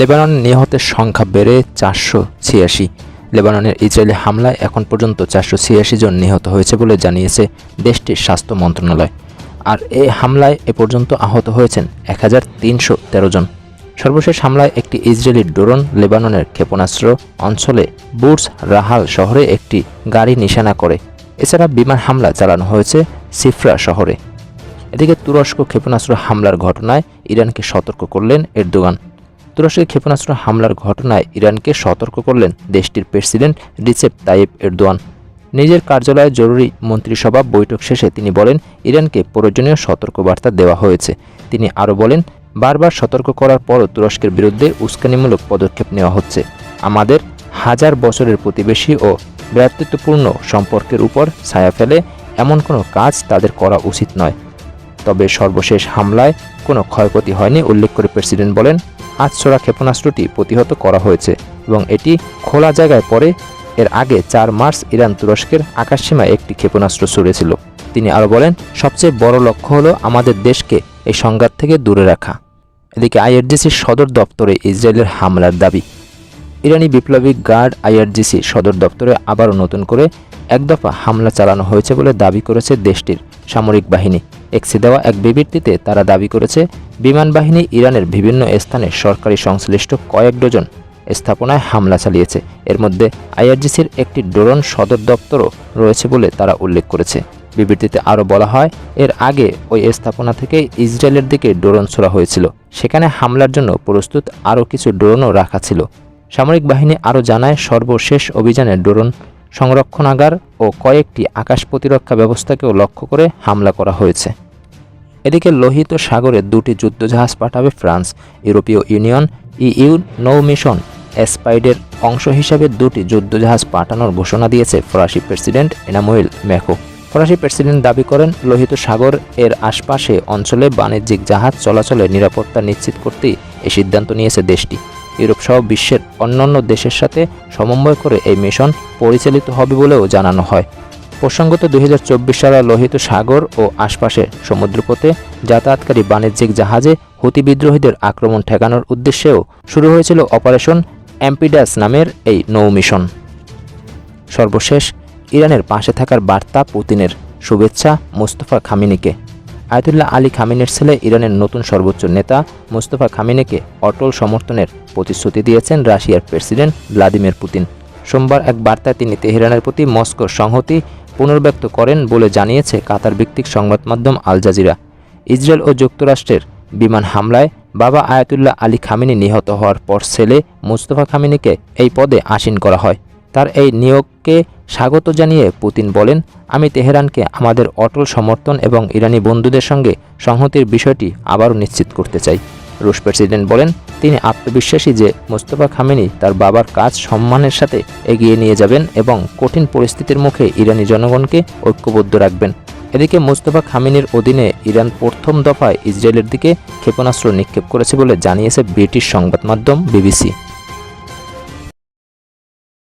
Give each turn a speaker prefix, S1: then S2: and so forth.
S1: লেবাননে নিহতের সংখ্যা বেড়ে 486। লেবাননের ইসরায়েলি হামলায় এখন পর্যন্ত 486 জন নিহত হয়েছে বলে জানিয়েছে দেশটির স্বাস্থ্য মন্ত্রণালয়। আর এই হামলায় এ পর্যন্ত আহত হয়েছেন 1313 জন। সর্বশেষ হামলায় একটি ইসরায়েলি ড্রোন লেবাননের ক্ষেপণাস্ত্র অঞ্চলে বুর্জ রাহাল শহরে একটি গাড়ি নিশানা করে। এছাড়া বিমান হামলা চালানো হয়েছে সিফরা শহরে। এদিকে তুরস্ক ক্ষেপণাস্ত্র হামলার ঘটনায় ইরানকে সতর্ক করলেন এরদোগান। তুরস্কের ক্ষেপণাস্ত্র হামলার ঘটনায় ইরানকে সতর্ক করলেন দেশটির প্রেসিডেন্ট রিসেপ তাইয়েপ এরদোয়ান। নিজের কার্যালয়ে জরুরি মন্ত্রিসভা বৈঠক শেষে তিনি বলেন, ইরানকে প্রয়োজনীয় সতর্কবার্তা দেওয়া হয়েছে। তিনি আরও বলেন, বারবার সতর্ক করার পরও তুরস্কের বিরুদ্ধে উস্কানিমূলক পদক্ষেপ নেওয়া হচ্ছে। আমাদের হাজার বছরের প্রতিবেশী ও ভ্রাতৃত্বপূর্ণ সম্পর্কের উপর ছায়া ফেলে এমন কোনো কাজ তাদের করা উচিত নয়। তবে সর্বশেষ হামলায় কোনো ক্ষয়ক্ষতি হয়নি উল্লেখ করে প্রেসিডেন্ট বলেন, আধছোড়া ক্ষেপণাস্ত্রটি প্রতিহত করা হয়েছে এবং এটি খোলা জায়গায় পড়ে। এর আগে 4 মার্চ ইরান তুরস্কের আকাশসীমায় একটি ক্ষেপণাস্ত্র ছুড়েছিল। তিনি আরও বলেন, সবচেয়ে বড় লক্ষ্য হলো আমাদের দেশকে এই সংঘাত থেকে দূরে রাখা। এদিকে আইআরজিসির সদর দপ্তরে ইসরায়েলের হামলার দাবি। ইরানি বিপ্লবী গার্ড আইআরজিসি সদর দপ্তরে আবারও নতুন করে একদফা হামলা চালানো হয়েছে বলে দাবি করেছে দেশটির সামরিক বাহিনী। এক্সে দেওয়া এক বিবৃতিতে তারা দাবি করেছে, বিমান বাহিনী ইরানের বিভিন্ন স্থানে সরকারি সংশ্লিষ্ট কয়েক ডজন স্থাপনায় হামলা চালিয়েছে। এর মধ্যে আইআরজিসির একটি ড্রোন সদর দপ্তরও রয়েছে বলে তারা উল্লেখ করেছে। বিবৃতিতে আরও বলা হয়, এর আগে ওই স্থাপনা থেকে ইসরায়েলের দিকে ড্রোন ছোড়া হয়েছিল। সেখানে হামলার জন্য প্রস্তুত আরও কিছু ড্রোনও রাখা ছিল। সামরিক বাহিনী আরও জানায়, সর্বশেষ অভিযানে ড্রোন সংরক্ষণাগার ও কয়েকটি আকাশ প্রতিরক্ষা ব্যবস্থাকেও লক্ষ্য করে হামলা করা হয়েছে। এদিকে লোহিত সাগরে 2টি যুদ্ধজাহাজ পাঠাবে ফ্রান্স। ইউরোপীয় ইউনিয়ন ইইউ নৌ মিশন এসপাইডের অংশ হিসাবে 2টি যুদ্ধজাহাজ পাঠানোর ঘোষণা দিয়েছে ফরাসি প্রেসিডেন্ট এমানুয়েল ম্যাক্রো। ফরাসি প্রেসিডেন্ট দাবি করেন, লোহিত সাগর এর আশপাশে অঞ্চলে বাণিজ্যিক জাহাজ চলাচলের নিরাপত্তা নিশ্চিত করতেই এই সিদ্ধান্ত নিয়েছে দেশটি। ইউরোপ সহ বিশ্বের অন্যান্য দেশের সাথে সমন্বয় করে এই মিশন পরিচালিত হবে বলেও জানানো হয়। প্রসঙ্গত 2024 সালে লোহিত সাগর ও আশপাশের সমুদ্রপথে যাতায়াতকারী বাণিজ্যিক জাহাজে হুতি বিদ্রোহীদের আক্রমণ ঠেকানোর উদ্দেশ্যেও শুরু হয়েছিল অপারেশন অ্যাম্পিডাস নামের এই নৌ মিশন। সর্বশেষ ইরানের পাশে থাকার বার্তা পুতিনের, শুভেচ্ছা মুস্তফা খামেনিকে। আয়াতুল্লাহ আলী খামেনির ছেলে ইরানের নতুন সর্বোচ্চ নেতা মুস্তফা খামেনিকে অটল সমর্থনের প্রতিশ্রুতি দিয়েছেন রাশিয়ার প্রেসিডেন্ট ভ্লাদিমির পুতিন। সোমবার এক বার্তায় তিনি তেহরানের প্রতি মস্কোর সংহতি পুনর্ব্যক্ত করেন বলে জানিয়েছে কাতার ভিত্তিক সংবাদ মাধ্যম আল জাজিরা। ইসরায়েল ও যুক্তরাষ্ট্রের বিমান হামলায় বাবা আয়াতুল্লাহ আলী খামেনি নিহত হওয়ার পর ছেলে মুস্তফা খামেনিকে এই পদে আসীন করা হয়। তার এই নিয়োগকে স্বাগত জানিয়ে পুতিন বলেন, আমি তেহরানকে আমাদের অটল সমর্থন এবং ইরানি বন্ধুদের সঙ্গে সংহতির বিষয়টি আবারও নিশ্চিত করতে চাই। রুশ প্রেসিডেন্ট বলেন, তিনি আত্মবিশ্বাসী যে মুস্তফা খামেনি তার বাবার কাজ সম্মানের সাথে এগিয়ে নিয়ে যাবেন এবং কঠিন পরিস্থিতির মুখে ইরানি জনগণকে ঐক্যবদ্ধ রাখবেন। এদিকে মুস্তফা খামেনির অধীনে ইরান প্রথম দফায় ইসরায়েলের দিকে ক্ষেপণাস্ত্র নিক্ষেপ করেছে বলে জানিয়েছে ব্রিটিশ সংবাদ মাধ্যম বিবিসি।